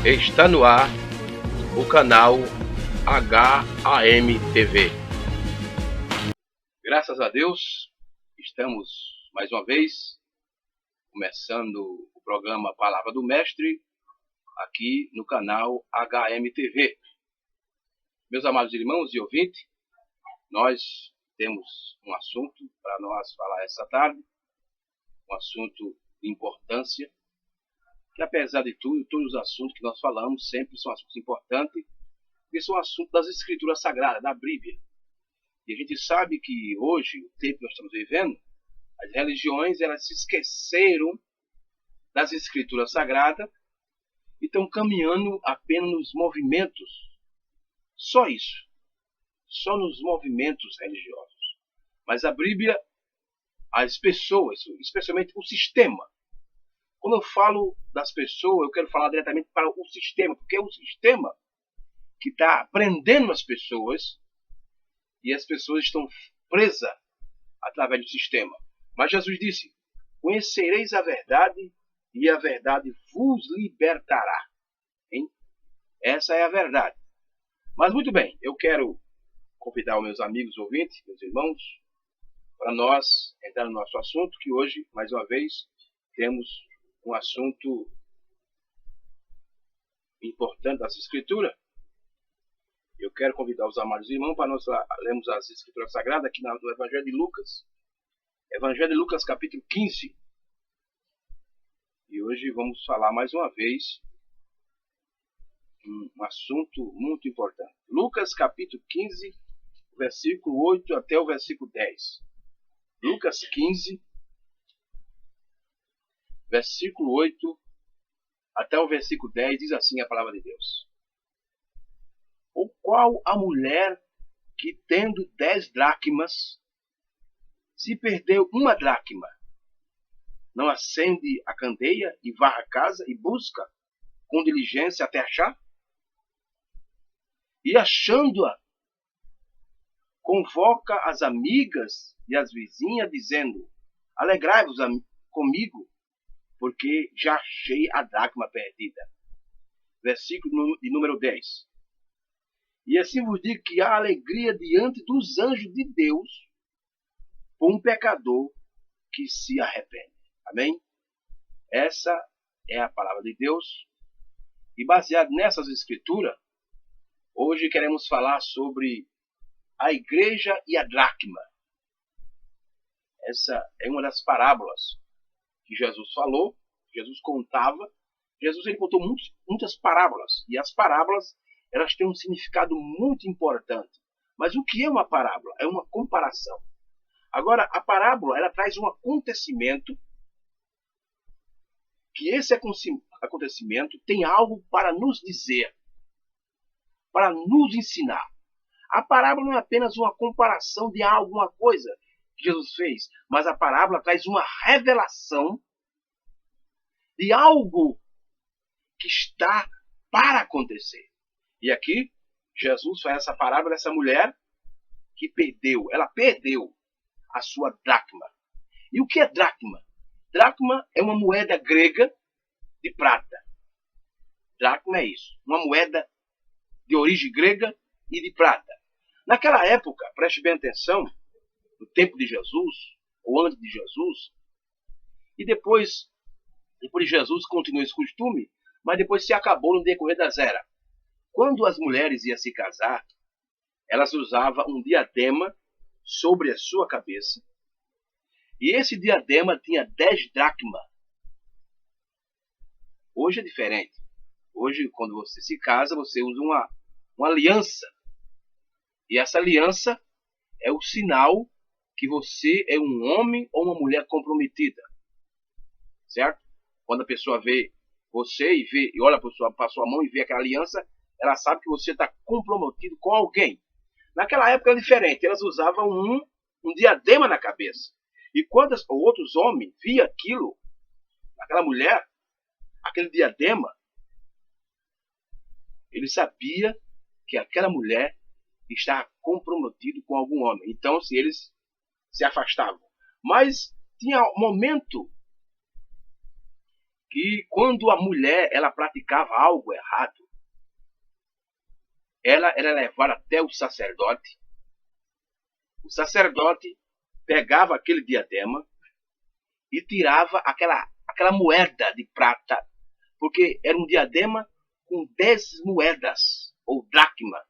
Está no ar o canal HAM-TV. Graças a Deus, estamos mais uma vez começando o programa Palavra do Mestre aqui no canal HAM-TV. Meus amados irmãos e ouvintes, nós temos um assunto para nós falar essa tarde, um assunto de importância, que apesar de tudo, todos os assuntos que nós falamos sempre são assuntos importantes, porque são assuntos das Escrituras Sagradas, da Bíblia. E a gente sabe que hoje, o tempo que nós estamos vivendo, as religiões elas se esqueceram das Escrituras Sagradas e estão caminhando apenas nos movimentos, só isso, só nos movimentos religiosos. Mas a Bíblia, as pessoas, especialmente o sistema, quando eu falo das pessoas, eu quero falar diretamente para o sistema, porque é o sistema que está prendendo as pessoas e as pessoas estão presas através do sistema. Mas Jesus disse: conhecereis a verdade e a verdade vos libertará. Hein? Essa é a verdade. Mas muito bem, eu quero convidar os meus amigos ouvintes, meus irmãos, para nós entrar no nosso assunto, que hoje, mais uma vez, temos um assunto importante das Escrituras. Eu quero convidar os amados irmãos para nós lermos as Escrituras Sagradas aqui no Evangelho de Lucas. Evangelho de Lucas, capítulo 15. E hoje vamos falar mais uma vez um assunto muito importante. Lucas, capítulo 15, versículo 8 até o versículo 10. Lucas 15, versículo 8 até o versículo 10, diz assim a palavra de Deus. O qual a mulher que tendo 10 dracmas, se perdeu uma dracma, não acende a candeia e varre a casa e busca com diligência até achar? E achando-a, convoca as amigas e as vizinhas, dizendo: alegrai-vos comigo, porque já achei a dracma perdida. Versículo de número 10. E assim vos digo que há alegria diante dos anjos de Deus por um pecador que se arrepende. Amém? Essa é a palavra de Deus. E baseado nessas escrituras, hoje queremos falar sobre a igreja e a dracma. Essa é uma das parábolas que Jesus falou, Jesus contava. Jesus ele contou muitas parábolas. E as parábolas elas têm um significado muito importante. Mas o que é uma parábola? É uma comparação. Agora, a parábola ela traz um acontecimento, que esse acontecimento tem algo para nos dizer, para nos ensinar. A parábola não é apenas uma comparação de alguma coisa que Jesus fez, mas a parábola traz uma revelação de algo que está para acontecer. E aqui, Jesus faz essa parábola dessa mulher que ela perdeu a sua dracma. E o que é dracma? Dracma é uma moeda grega de prata. Dracma é isso, uma moeda de origem grega e de prata. Naquela época, preste bem atenção, no tempo de Jesus, ou antes de Jesus, e depois de Jesus continuou esse costume, mas depois se acabou no decorrer das eras. Quando as mulheres iam se casar, elas usavam um diadema sobre a sua cabeça, e esse diadema tinha 10 dracmas. Hoje é diferente. Hoje, quando você se casa, você usa uma aliança. E essa aliança é o sinal que você é um homem ou uma mulher comprometida. Certo? Quando a pessoa vê você e olha para sua mão e vê aquela aliança, ela sabe que você está comprometido com alguém. Naquela época era diferente. Elas usavam um diadema na cabeça. E quando outros homens viam aquilo, aquela mulher, aquele diadema, ele sabia que aquela mulher estava comprometida com algum homem. Então, se eles se afastavam. Mas tinha um momento que quando a mulher ela praticava algo errado, ela era levada até o sacerdote. O sacerdote pegava aquele diadema e tirava aquela moeda de prata, porque era um diadema com 10 moedas, ou dracma.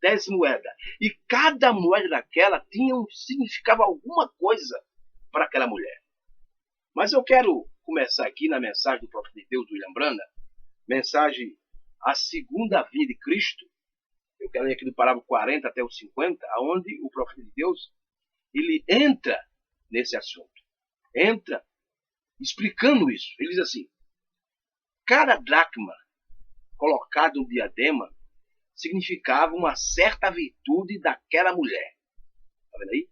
10 moedas. E cada moeda daquela significava alguma coisa para aquela mulher. Mas eu quero começar aqui na mensagem do profeta de Deus, William Branham, mensagem A Segunda Vinda de Cristo. Eu quero ler aqui do parágrafo 40 até o 50, onde o profeta de Deus ele entra nesse assunto. Entra explicando isso. Ele diz assim: cada dracma colocado no diadema significava uma certa virtude daquela mulher. Está vendo aí?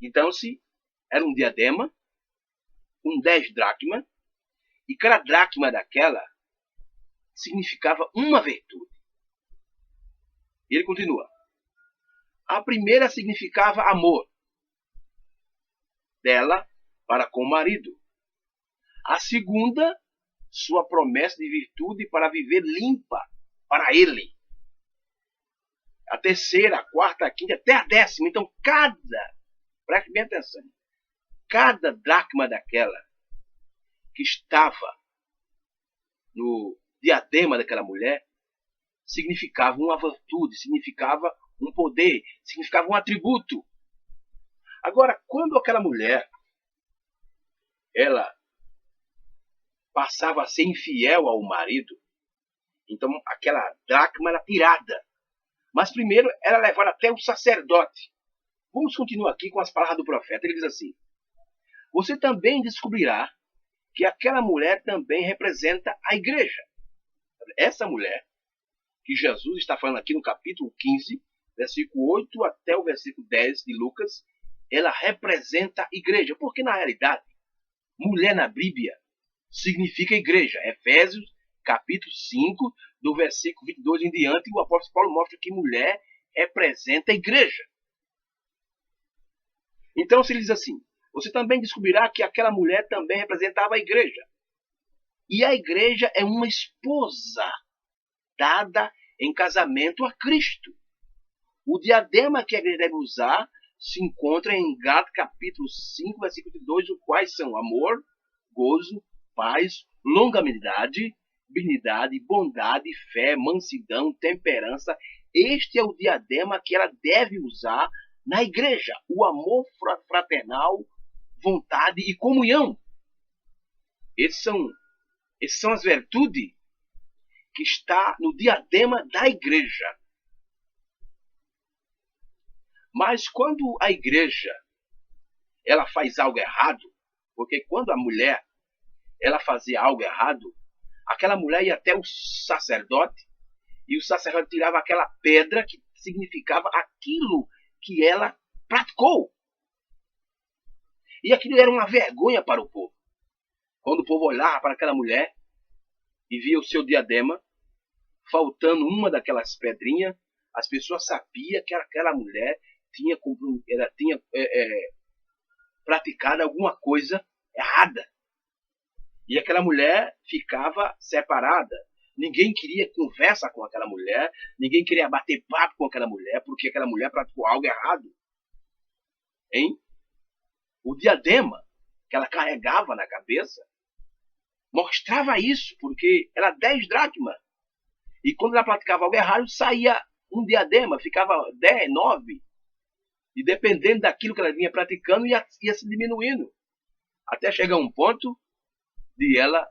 Então, se era um diadema com 10 dracmas, e cada dracma daquela significava uma virtude. E ele continua. A primeira significava amor dela para com o marido. A segunda, sua promessa de virtude para viver limpa para ele. A terceira, a quarta, a quinta, até a 10ª. Então, preste bem atenção, cada dracma daquela que estava no diadema daquela mulher significava uma virtude, significava um poder, significava um atributo. Agora, quando aquela mulher ela passava a ser infiel ao marido, então aquela dracma era tirada. Mas primeiro era levada até o sacerdote. Vamos continuar aqui com as palavras do profeta. Ele diz assim: você também descobrirá que aquela mulher também representa a igreja. Essa mulher, que Jesus está falando aqui no capítulo 15, versículo 8 até o versículo 10 de Lucas, ela representa a igreja. Porque na realidade, mulher na Bíblia significa igreja. Efésios, capítulo 5, do versículo 22 em diante, o apóstolo Paulo mostra que mulher representa a igreja. Então, se ele diz assim: você também descobrirá que aquela mulher também representava a igreja. E a igreja é uma esposa dada em casamento a Cristo. O diadema que a igreja deve usar se encontra em Gálatas capítulo 5, versículo 2, os quais são amor, gozo, paz, longanimidade, benignidade, bondade, fé, mansidão, temperança. Este é o diadema que ela deve usar na igreja. O amor fraternal, vontade e comunhão. Essas são as virtudes que está no diadema da igreja. Mas quando a igreja ela faz algo errado, porque quando a mulher ela fazia algo errado, aquela mulher ia até o sacerdote e o sacerdote tirava aquela pedra que significava aquilo que ela praticou. E aquilo era uma vergonha para o povo. Quando o povo olhava para aquela mulher e via o seu diadema, faltando uma daquelas pedrinhas, as pessoas sabiam que aquela mulher tinha praticado alguma coisa errada. E aquela mulher ficava separada. Ninguém queria conversa com aquela mulher, ninguém queria bater papo com aquela mulher, porque aquela mulher praticou algo errado. Hein? O diadema que ela carregava na cabeça mostrava isso, porque era 10 dracmas. E quando ela praticava algo errado, saía um diadema, ficava 10, 9. E dependendo daquilo que ela vinha praticando, ia se diminuindo. Até chegar um ponto de ela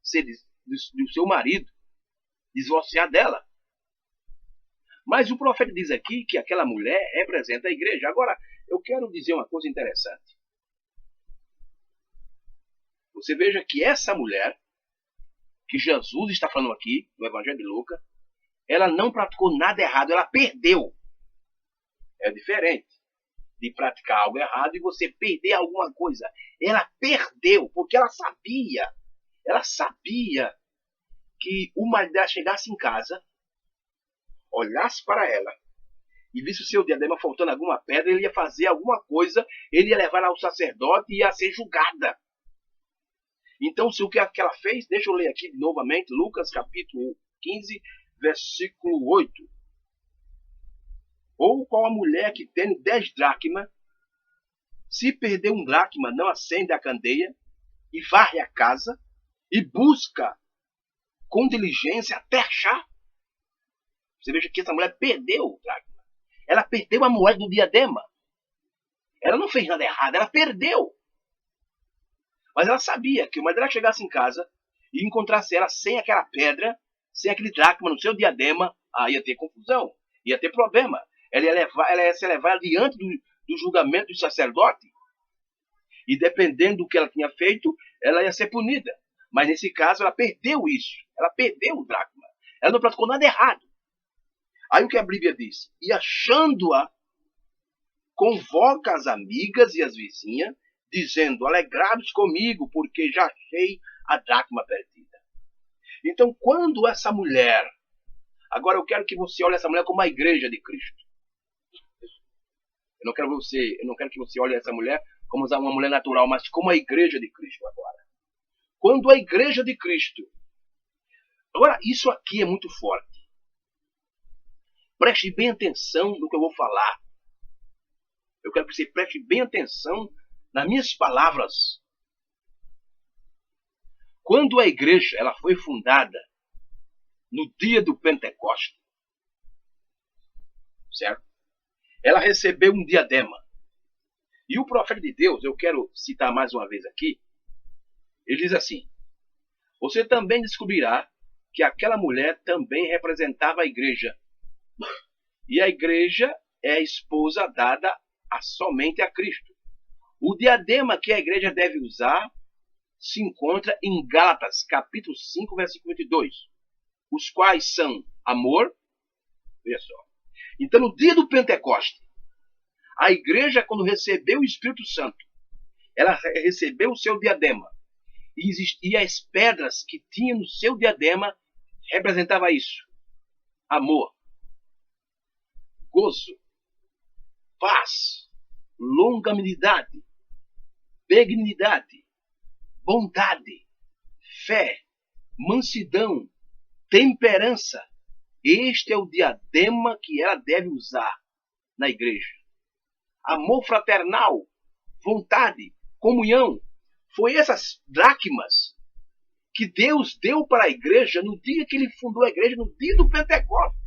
ser do seu marido, divorciar dela. Mas o profeta diz aqui que aquela mulher representa a igreja. Agora, eu quero dizer uma coisa interessante. Você veja que essa mulher, que Jesus está falando aqui, no Evangelho de Lucas, ela não praticou nada errado, ela perdeu. É diferente de praticar algo errado e você perder alguma coisa. Ela perdeu, porque ela sabia que o marido dela chegasse em casa, olhasse para ela e visse o seu diadema faltando alguma pedra, ele ia fazer alguma coisa, ele ia levar ao sacerdote e ia ser julgada. Então, se o que ela fez, deixa eu ler aqui novamente, Lucas capítulo 15, versículo 8. Ou qual a mulher que tem 10 dracmas, se perder um dracma, não acende a candeia e varre a casa e busca com diligência até achar. Você veja que essa mulher perdeu o dracma. Ela perdeu a moeda do diadema. Ela não fez nada errado, ela perdeu. Mas ela sabia que uma vez ela chegasse em casa e encontrasse ela sem aquela pedra, sem aquele dracma no seu diadema, aí ia ter confusão, ia ter problema. Ela ia se levar diante do julgamento do sacerdote. E dependendo do que ela tinha feito, ela ia ser punida. Mas nesse caso, ela perdeu isso. Ela perdeu o dracma. Ela não praticou nada errado. Aí o que a Bíblia diz? E achando-a, convoca as amigas e as vizinhas, dizendo, alegrai-vos comigo, porque já achei a dracma perdida. Então, quando essa mulher... Agora eu quero que você olhe essa mulher como a igreja de Cristo. Eu não quero que você olhe essa mulher como uma mulher natural, mas como a igreja de Cristo agora. Quando a igreja de Cristo... Agora, isso aqui é muito forte. Preste bem atenção no que eu vou falar. Eu quero que você preste bem atenção nas minhas palavras. Quando a igreja ela foi fundada no dia do Pentecostes, certo? Ela recebeu um diadema. E o profeta de Deus, eu quero citar mais uma vez aqui, ele diz assim, você também descobrirá que aquela mulher também representava a igreja. E a igreja é a esposa dada somente a Cristo. O diadema que a igreja deve usar se encontra em Gálatas, capítulo 5, versículo 22. Os quais são amor. Veja só. Então, no dia do Pentecostes, a igreja, quando recebeu o Espírito Santo, ela recebeu o seu diadema. E as pedras que tinha no seu diadema representava isso. Amor, gozo, paz, longanimidade, benignidade, bondade, fé, mansidão, temperança. Este é o diadema que ela deve usar na igreja. Amor fraternal, vontade, comunhão. Foi essas dracmas que Deus deu para a igreja no dia que ele fundou a igreja, no dia do Pentecostes.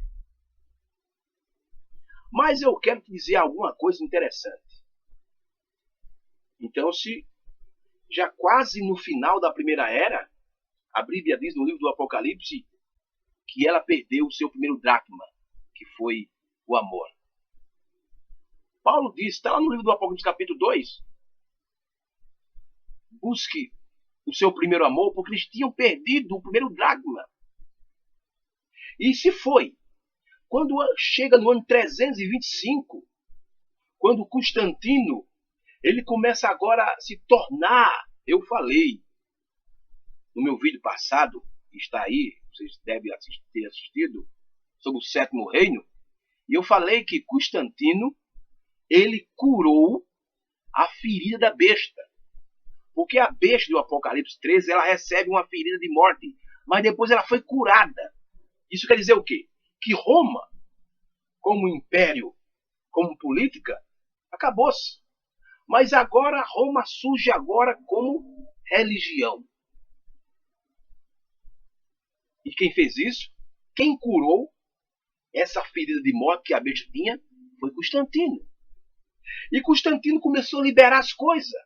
Mas eu quero te dizer alguma coisa interessante. Então, se já quase no final da primeira era, a Bíblia diz no livro do Apocalipse que ela perdeu o seu primeiro dracma, que foi o amor. Paulo diz, está lá no livro do Apocalipse capítulo 2, busque o seu primeiro amor, porque eles tinham perdido o primeiro dracma. E se foi, quando chega no ano 325, quando Constantino, ele começa agora a se tornar, eu falei no meu vídeo passado, que está aí, vocês devem ter assistido, sobre o sétimo reino, e eu falei que Constantino, ele curou a ferida da besta. Porque a besta do Apocalipse 13, ela recebe uma ferida de morte, mas depois ela foi curada. Isso quer dizer o quê? Que Roma, como império, como política, acabou-se. Mas agora Roma surge agora como religião. E quem fez isso? Quem curou essa ferida de morte que a besta tinha foi Constantino. E Constantino começou a liberar as coisas.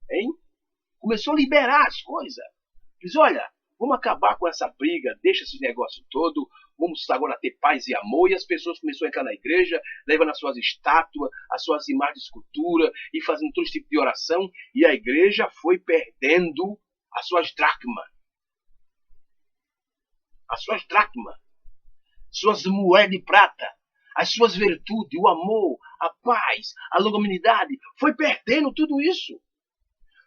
Hein? Começou a liberar as coisas. Diz, olha, vamos acabar com essa briga, deixa esse negócio todo, vamos agora ter paz e amor. E as pessoas começaram a entrar na igreja, levando as suas estátuas, as suas imagens de escultura e fazendo todo tipo de oração. E a igreja foi perdendo as suas dracmas. As suas dracmas. Suas moedas de prata. As suas virtudes, o amor, a paz, a longanimidade. Foi perdendo tudo isso.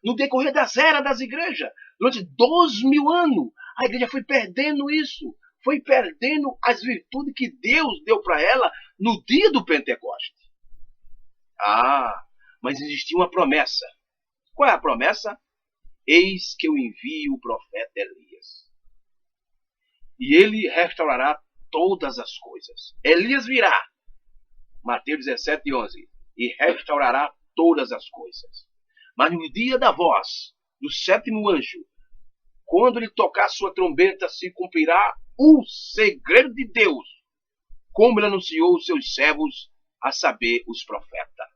No decorrer das eras das igrejas, durante 2.000 anos, a igreja foi perdendo isso. Foi perdendo as virtudes que Deus deu para ela no dia do Pentecostes. Ah, mas existia uma promessa. Qual é a promessa? eis que eu envio o profeta Elias. E ele restaurará todas as coisas. Elias virá, Mateus 17:11, e restaurará todas as coisas. Mas no dia da voz do sétimo anjo, quando ele tocar sua trombeta, se cumprirá o segredo de Deus, como ele anunciou os seus servos, a saber, os profetas.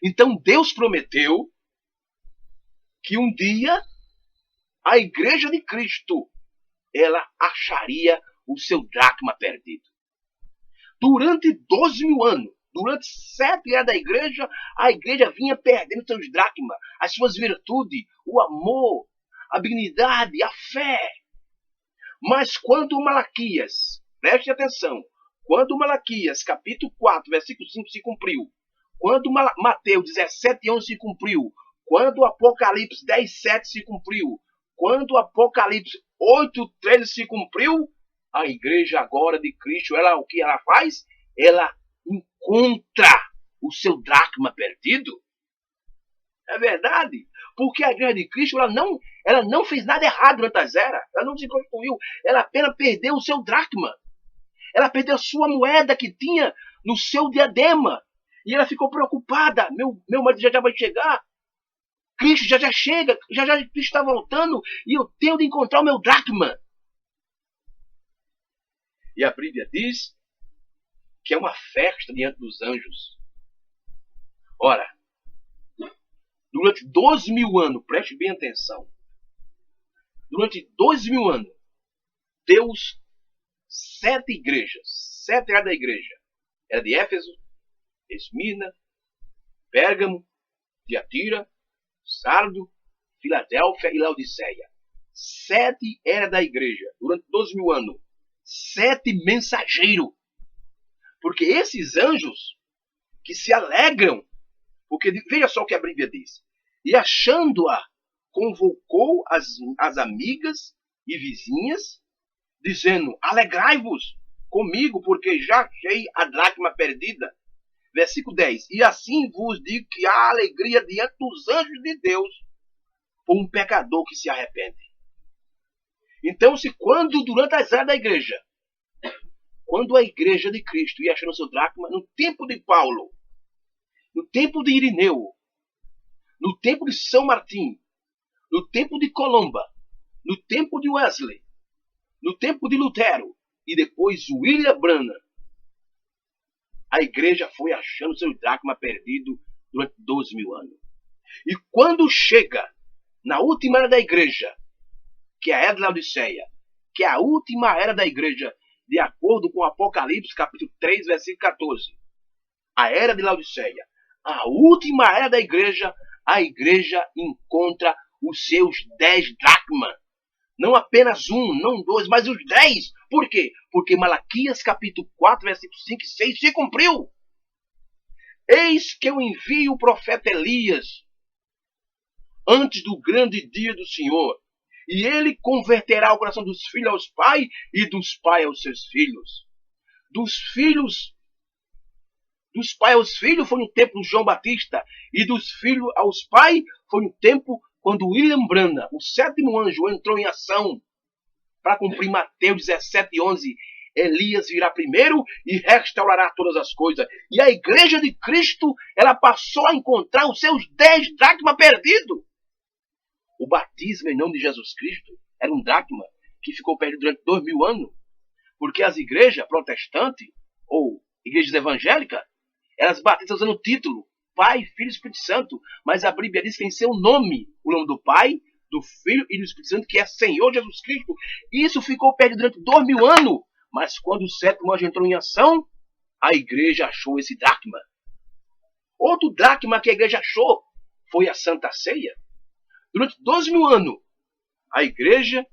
Então Deus prometeu que um dia a igreja de Cristo, ela acharia o seu dracma perdido. Durante 12.000 anos, durante 7 anos da igreja, a igreja vinha perdendo seus dracmas, as suas virtudes, o amor, a dignidade, a fé. Mas quando Malaquias, preste atenção, quando Malaquias, capítulo 4, versículo 5 se cumpriu, quando Mateus 17:11 se cumpriu, quando Apocalipse 10:7 se cumpriu, quando Apocalipse 8:13 se cumpriu, a igreja agora de Cristo, ela o que ela faz? Ela encontra o seu dracma perdido. É verdade. Porque a igreja de Cristo, ela não fez nada errado durante as eras. Ela não se construiu. Ela apenas perdeu o seu dracma. Ela perdeu a sua moeda que tinha no seu diadema. E ela ficou preocupada. Meu marido já vai chegar. Cristo já chega. Já Cristo está voltando. E eu tenho de encontrar o meu dracma. E a Bíblia diz que é uma festa diante dos anjos. Ora, durante 12.000 anos, preste bem atenção. Durante 12.000 anos, Deus, 7 igrejas, 7 áreas da igreja. Era de Éfeso, Esmirna, Pérgamo, Tiatira, Sardo, Filadélfia e Laodiceia. 7 eras da igreja. Durante 12.000 anos. 7 mensageiros. Porque esses anjos que se alegram, porque veja só o que a Bíblia diz. E achando-a, convocou as amigas e vizinhas, dizendo, alegrai-vos comigo, porque já achei a dracma perdida. Versículo 10. E assim vos digo que há alegria diante dos anjos de Deus por um pecador que se arrepende. Então, quando durante as eras da igreja, quando a igreja de Cristo ia achando seu dracma, no tempo de Paulo, no tempo de Irineu, no tempo de São Martim, no tempo de Colomba, no tempo de Wesley, no tempo de Lutero e depois William Branham, a igreja foi achando seu dracma perdido durante 12.000 anos. E quando chega na última era da igreja, que é a era de Laodiceia, que é a última era da igreja, de acordo com Apocalipse, capítulo 3, versículo 14, a era de Laodiceia, a última era da igreja, a igreja encontra os seus 10 dracmas. Não apenas um, não 2, mas os 10. Por quê? Porque Malaquias capítulo 4, versículos 5 e 6 se cumpriu. Eis que eu envio o profeta Elias antes do grande dia do Senhor. E ele converterá o coração dos filhos aos pais e dos pais aos seus filhos. Dos pais aos filhos foi no tempo de João Batista. E dos filhos aos pais foi no tempo quando William Branham, o 7º anjo, entrou em ação para cumprir Mateus 17:11. Elias virá primeiro e restaurará todas as coisas. E a igreja de Cristo, ela passou a encontrar os seus 10 dracmas perdidos. O batismo em nome de Jesus Cristo era um dracma que ficou perdido durante 2.000 anos. Porque as igrejas protestantes, ou igrejas evangélicas, elas batizam usando o título Pai, Filho e Espírito Santo. Mas a Bíblia diz que tem seu nome, o nome do Pai, do Filho e do Espírito Santo, que é Senhor Jesus Cristo. Isso ficou perdido durante 2.000 anos. Mas quando o 7º anjo entrou em ação, a igreja achou esse dracma. Outro dracma que a igreja achou foi a Santa Ceia. Durante 12.000 anos, a igreja,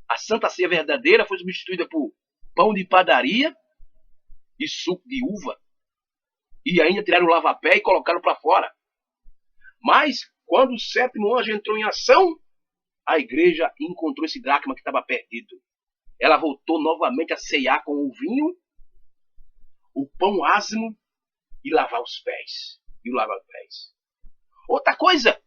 a Santa Ceia verdadeira, foi substituída por pão de padaria e suco de uva. E ainda tiraram o lava-pé e colocaram para fora. Mas, quando o 7º anjo entrou em ação, a igreja encontrou esse dracma que estava perdido. Ela voltou novamente a ceiar com o vinho, o pão asmo e lavar os pés. Outra coisa,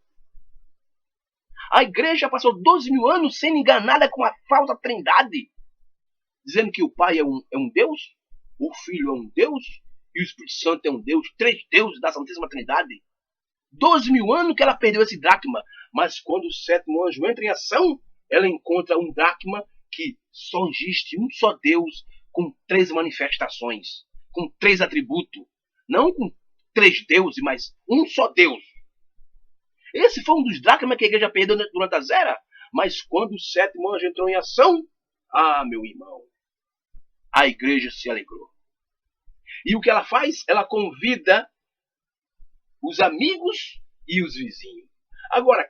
A igreja passou 12 mil anos sendo enganada com a falsa trindade, dizendo que o Pai é um Deus, o Filho é um Deus e o Espírito Santo é um Deus, 3 deuses da Santíssima Trindade. 12 mil anos que ela perdeu esse dracma, mas quando o 7º anjo entra em ação, ela encontra um dracma que só existe um só Deus com 3 manifestações, com 3 atributos, não com 3 deuses, mas um só Deus. Esse foi um dos dracmas que a igreja perdeu durante a era, mas quando o 7º anjo entrou em ação, meu irmão, a igreja se alegrou. E o que ela faz? Ela convida os amigos e os vizinhos. Agora,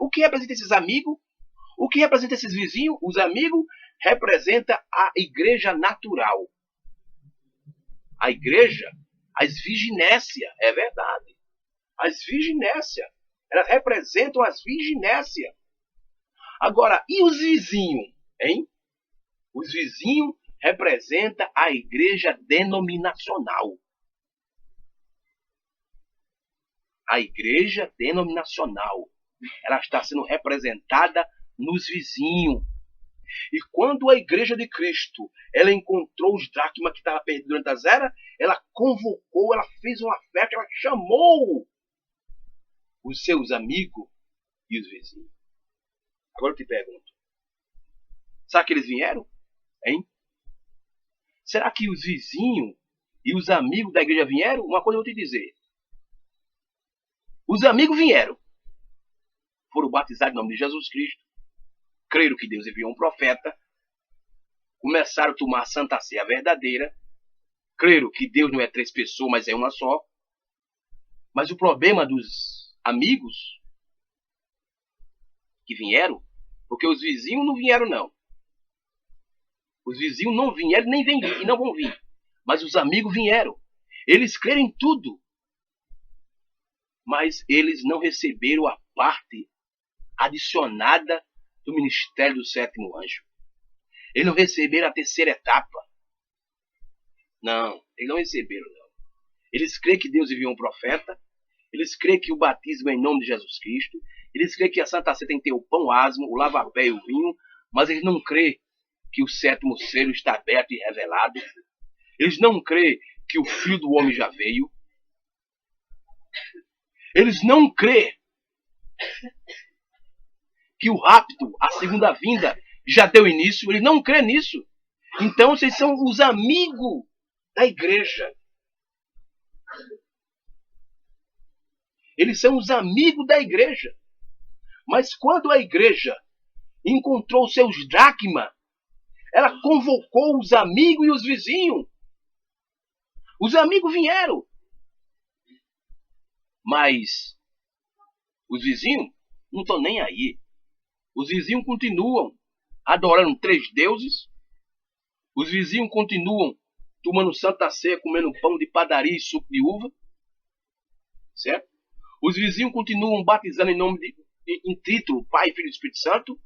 o que representa esses amigos? O que representa esses vizinhos? Os amigos representa a igreja natural. A igreja, as virginécias, é verdade. As virginécias, elas representam as virginécias. Agora, e os vizinhos, hein? Os vizinhos representam a igreja denominacional. A igreja denominacional, ela está sendo representada nos vizinhos. E quando a igreja de Cristo, ela encontrou os dracmas que estavam perdidos durante as eras, ela convocou, ela fez uma festa, ela chamou os seus amigos e os vizinhos. Agora eu te pergunto, será que eles vieram? Hein? Será que os vizinhos e os amigos da igreja vieram? Uma coisa eu vou te dizer. Os amigos vieram, foram batizados em nome de Jesus Cristo, creram que Deus enviou um profeta, começaram a tomar a Santa Ceia verdadeira, creram que Deus não é 3 pessoas, mas é uma só. Mas o problema dos amigos que vieram, porque os vizinhos não vieram não. Os vizinhos não vieram, nem vêm e não vão vir. Mas os amigos vieram. Eles creram em tudo. Mas eles não receberam a parte adicionada do ministério do 7º anjo. Eles não receberam a 3ª etapa. Não, eles não receberam, não. Eles creem que Deus enviou um profeta. Eles creem que o batismo é em nome de Jesus Cristo. Eles creem que a Santa Ceia tem que ter o pão asmo, o lava-pé e o vinho. Mas eles não creem que o 7º selo está aberto e revelado. Eles não creem que o Filho do Homem já veio. Eles não creem que o rapto, a segunda vinda, já deu início. Eles não creem nisso. Então, vocês são os amigos da igreja. Eles são os amigos da igreja. Mas quando a igreja encontrou seus dracmas, ela convocou os amigos e os vizinhos. Os amigos vieram. Mas os vizinhos não estão nem aí. Os vizinhos continuam adorando 3 deuses. Os vizinhos continuam tomando Santa Ceia, comendo pão de padaria e suco de uva. Certo? Os vizinhos continuam batizando em título Pai, Filho e Espírito Santo.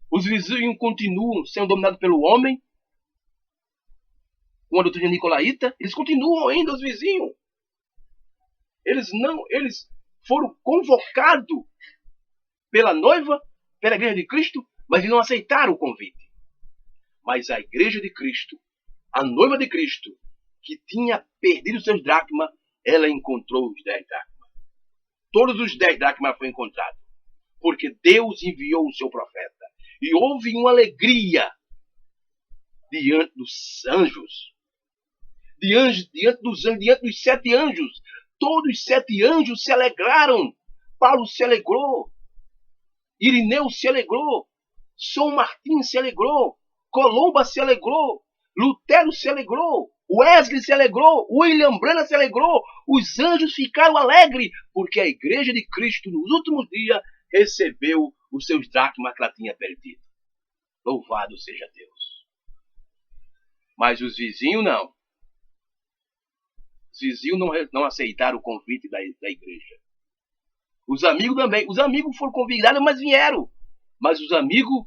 Os vizinhos continuam sendo dominados pelo homem, com a doutrina nicolaíta. Eles continuam ainda, os vizinhos. Eles foram convocados pela noiva, pela igreja de Cristo, mas eles não aceitaram o convite. Mas a igreja de Cristo, a noiva de Cristo, que tinha perdido seus dracmas, ela encontrou os 10 dracmas. Todos os 10 dracmas foram encontrados. Porque Deus enviou o seu profeta. E houve uma alegria diante dos anjos. Diante dos 7 anjos. Todos os 7 anjos se alegraram. Paulo se alegrou. Irineu se alegrou. São Martim se alegrou. Colomba se alegrou. Lutero se alegrou. Wesley se alegrou. William Branham se alegrou. Os anjos ficaram alegres. Porque a igreja de Cristo nos últimos dias recebeu os seus dracmas que ela tinha perdido. Louvado seja Deus. Mas os vizinhos não. Os vizinhos não aceitaram o convite da igreja. Os amigos também. Os amigos foram convidados, mas vieram. Mas os amigos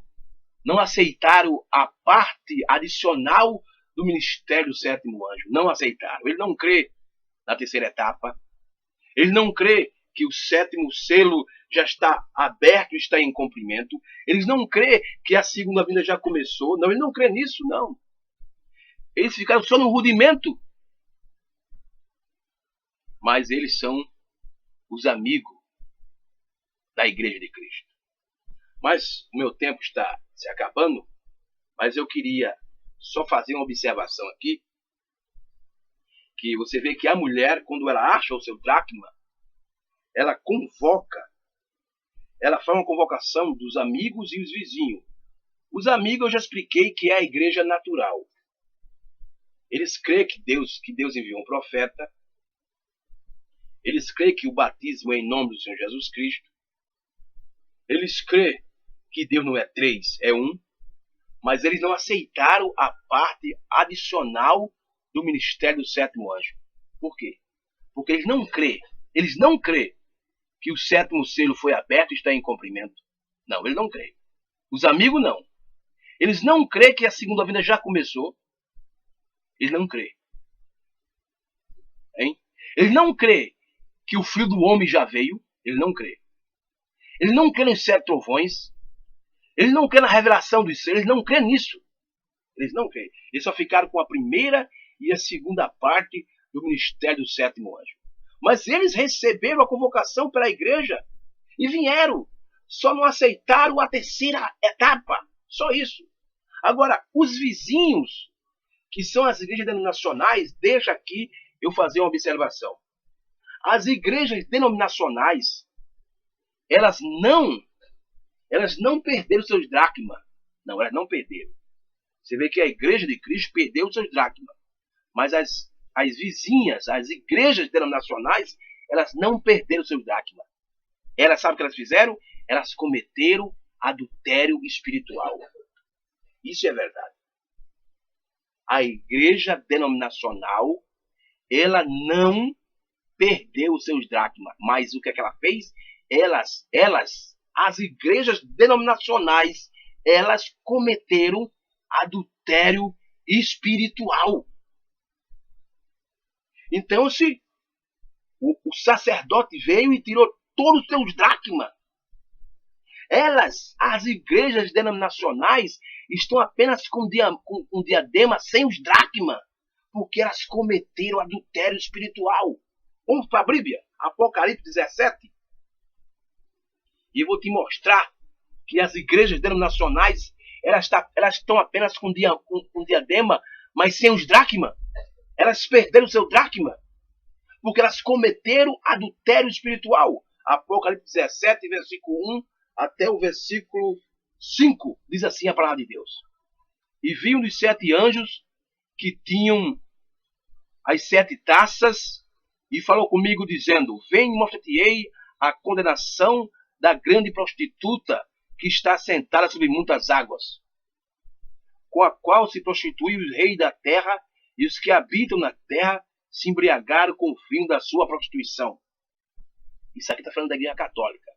não aceitaram a parte adicional do ministério do 7º anjo. Não aceitaram. Ele não crê na 3ª etapa. Ele não crê que o 7º selo já está aberto, está em cumprimento. Eles não crêem que a segunda vinda já começou. Não, eles não crêem nisso, não. Eles ficaram só no rudimento. Mas eles são os amigos da Igreja de Cristo. Mas o meu tempo está se acabando, mas eu queria só fazer uma observação aqui, que você vê que a mulher, quando ela acha o seu dracma, ela convoca, ela faz uma convocação dos amigos e os vizinhos. Os amigos eu já expliquei que é a igreja natural. Eles creem que Deus enviou um profeta. Eles creem que o batismo é em nome do Senhor Jesus Cristo. Eles creem que Deus não é três, é um. Mas eles não aceitaram a parte adicional do ministério do sétimo anjo. Por quê? Porque eles não creem que o sétimo selo foi aberto e está em cumprimento. Não, eles não creem. Os amigos não. Eles não creem que a segunda vinda já começou. Eles não creem. Hein? Eles não creem que o filho do homem já veio. Eles não creem. Eles não creem nos sete trovões. Eles não creem na revelação dos seres. Eles não creem nisso. Eles não creem. Eles só ficaram com a primeira e a segunda parte do ministério do sétimo anjo. Mas eles receberam a convocação pela igreja e vieram. Só não aceitaram a terceira etapa. Só isso. Agora, os vizinhos, que são as igrejas denominacionais, deixa aqui eu fazer uma observação. As igrejas denominacionais, elas não perderam seus dracmas. Não, elas não perderam. Você vê que a igreja de Cristo perdeu seus dracmas. Mas as vizinhas, as igrejas denominacionais, elas não perderam seus dracmas. Elas, sabe o que elas fizeram? Elas cometeram adultério espiritual. Isso é verdade. A igreja denominacional, ela não perdeu os seus dracmas. Mas o que é que ela fez? As igrejas denominacionais, elas cometeram adultério espiritual. Então, se o sacerdote veio e tirou todos os seus dracmas, as igrejas denominacionais, estão apenas com diadema sem os dracmas, porque elas cometeram adultério espiritual. Vamos para a Bíblia, Apocalipse 17. E eu vou te mostrar que as igrejas denominacionais, elas estão apenas com diadema, mas sem os dracmas. Elas perderam o seu dracma, porque elas cometeram adultério espiritual. Apocalipse 17, versículo 1 até o versículo 5, diz assim a palavra de Deus. E vi um dos 7 anjos que tinham as 7 taças, e falou comigo dizendo: vem, mostrar-te-ei a condenação da grande prostituta que está sentada sobre muitas águas, com a qual se prostituiu os reis da terra, e os que habitam na terra se embriagaram com o vinho da sua prostituição. Isso aqui está falando da igreja católica,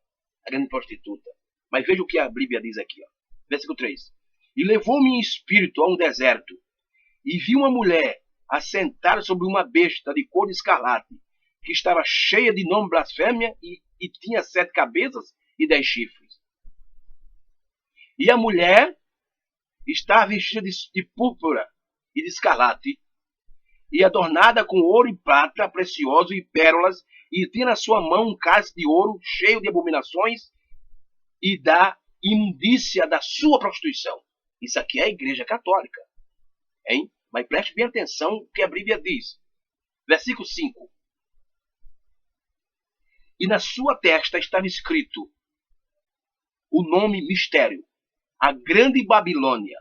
a grande prostituta. Mas veja o que a Bíblia diz aqui. Ó. Versículo 3. E levou-me em espírito a um deserto, e vi uma mulher assentada sobre uma besta de cor de escarlate, que estava cheia de nome blasfêmia e tinha 7 cabeças e 10 chifres. E a mulher estava vestida de púrpura e de escarlate, e adornada com ouro e prata precioso e pérolas, e tinha na sua mão um cálice de ouro cheio de abominações e da imundícia da sua prostituição. Isso aqui é a igreja católica. Hein? Mas preste bem atenção o que a Bíblia diz. Versículo 5. E na sua testa estava escrito o nome mistério, a grande Babilônia,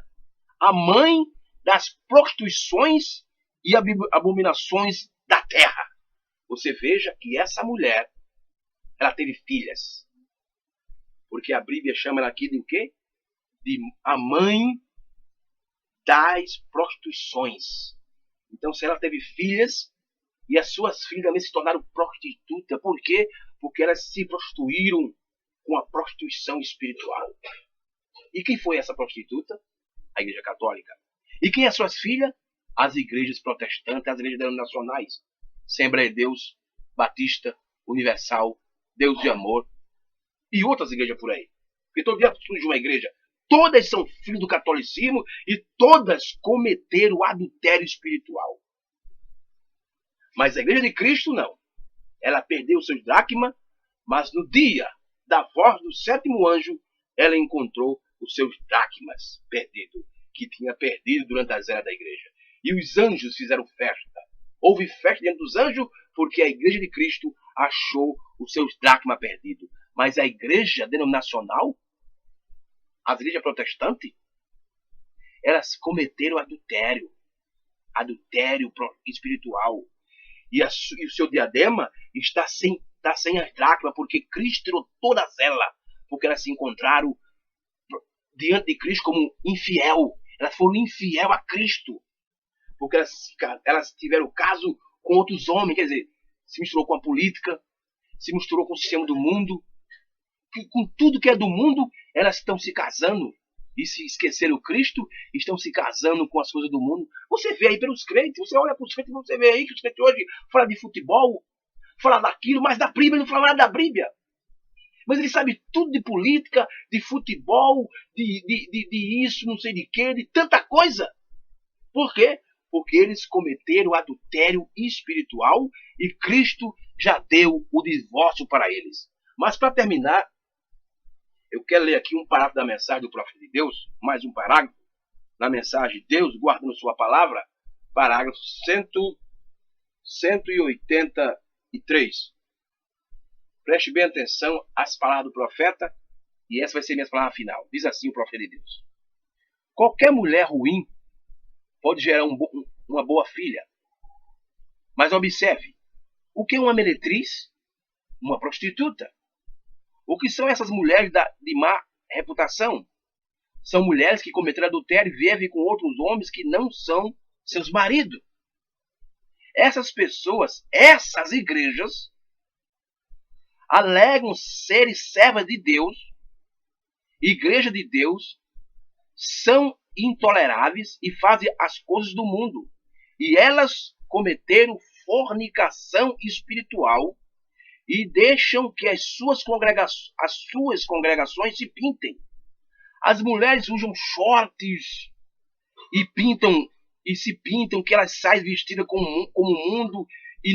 a mãe das prostituições e abominações da terra. Você veja que essa mulher, ela teve filhas. Porque a Bíblia chama ela aqui de o quê? De a mãe das prostituições. Então, se ela teve filhas, e as suas filhas também se tornaram prostitutas. Por quê? Porque elas se prostituíram com a prostituição espiritual. E quem foi essa prostituta? A Igreja Católica. E quem é suas filhas? As igrejas protestantes, as igrejas denominacionais. Assembleia de Deus, Batista, Universal, Deus de Amor. E outras igrejas por aí. Porque todo dia surge uma igreja. Todas são filhos do catolicismo e todas cometeram adultério espiritual. Mas a igreja de Cristo não. Ela perdeu seus dracmas, mas no dia da voz do sétimo anjo, ela encontrou os seus dracmas perdidos, que tinha perdido durante as eras da igreja. E os anjos fizeram festa. Houve festa dentro dos anjos, porque a igreja de Cristo achou os seus dracmas perdidos. Mas a igreja denominacional, as igrejas protestantes, elas cometeram adultério espiritual. E o seu diadema está sem as dracmas, porque Cristo tirou todas elas, porque elas se encontraram diante de Cristo como infiel. Elas foram infiel a Cristo, porque elas tiveram caso com outros homens, quer dizer, se misturou com a política, se misturou com o sistema do mundo, com tudo que é do mundo, elas estão se casando. E se esqueceram Cristo, estão se casando com as coisas do mundo. Você vê aí pelos crentes, você olha para os crentes, você vê aí que os crentes hoje falam de futebol, falam daquilo, mas da Bíblia não falam nada da Bíblia. Mas ele sabe tudo de política, de futebol, de isso, não sei de quê, de tanta coisa. Por quê? Porque eles cometeram adultério espiritual e Cristo já deu o divórcio para eles. Mas para terminar, eu quero ler aqui um parágrafo da mensagem do profeta de Deus, mais um parágrafo, na mensagem Deus guardando sua palavra, parágrafo 183. Preste bem atenção às palavras do profeta, e essa vai ser minha palavra final. Diz assim o profeta de Deus: qualquer mulher ruim pode gerar uma boa filha. Mas observe, o que é uma meretriz? Uma prostituta. O que são essas mulheres de má reputação? São mulheres que cometeram adultério e vivem com outros homens que não são seus maridos. Essas pessoas, essas igrejas, alegam serem servas de Deus, igreja de Deus, são intoleráveis e fazem as coisas do mundo. E elas cometeram fornicação espiritual e deixam que as suas congregações se pintem. As mulheres usam shorts e se pintam, que elas saem vestidas como o mundo e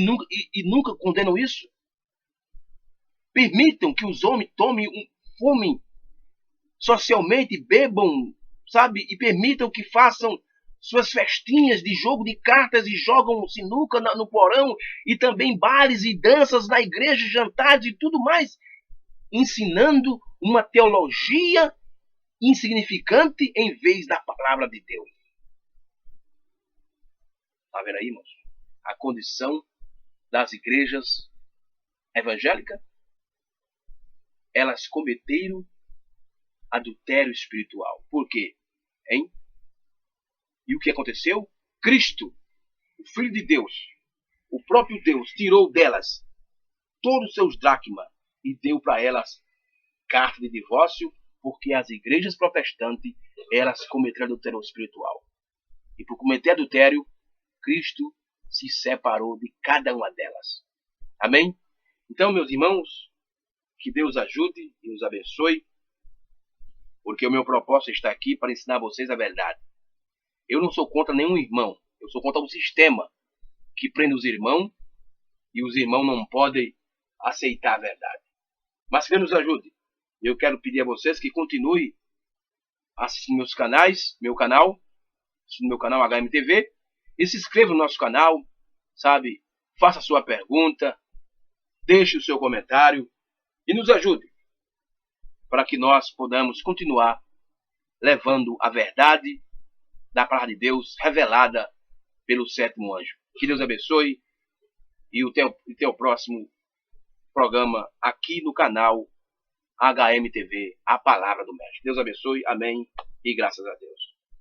nunca condenam isso. Permitam que os homens fumem socialmente, bebam, sabe? E permitam que façam suas festinhas de jogo de cartas e jogam sinuca no porão, e também bares e danças na igreja, jantares e tudo mais, ensinando uma teologia insignificante em vez da palavra de Deus. Está vendo aí, irmãos? A condição das igrejas evangélicas, elas cometeram adultério espiritual. Por quê? Hein? E o que aconteceu? Cristo, o Filho de Deus, o próprio Deus, tirou delas todos os seus dracmas e deu para elas carta de divórcio, porque as igrejas protestantes, elas cometeram adultério espiritual. E por cometer adultério, Cristo se separou de cada uma delas. Amém? Então, meus irmãos, que Deus ajude e nos abençoe, porque o meu propósito está aqui para ensinar a vocês a verdade. Eu não sou contra nenhum irmão, eu sou contra um sistema que prende os irmãos e os irmãos não podem aceitar a verdade. Mas que Deus nos ajude. Eu quero pedir a vocês que continuem assistindo meu canal HMTV, e se inscreva no nosso canal, sabe? Faça a sua pergunta, deixe o seu comentário e nos ajude para que nós podamos continuar levando a verdade da palavra de Deus revelada pelo sétimo anjo. Que Deus abençoe e até o próximo programa aqui no canal HMTV, a Palavra do Mestre. Deus abençoe, amém e graças a Deus.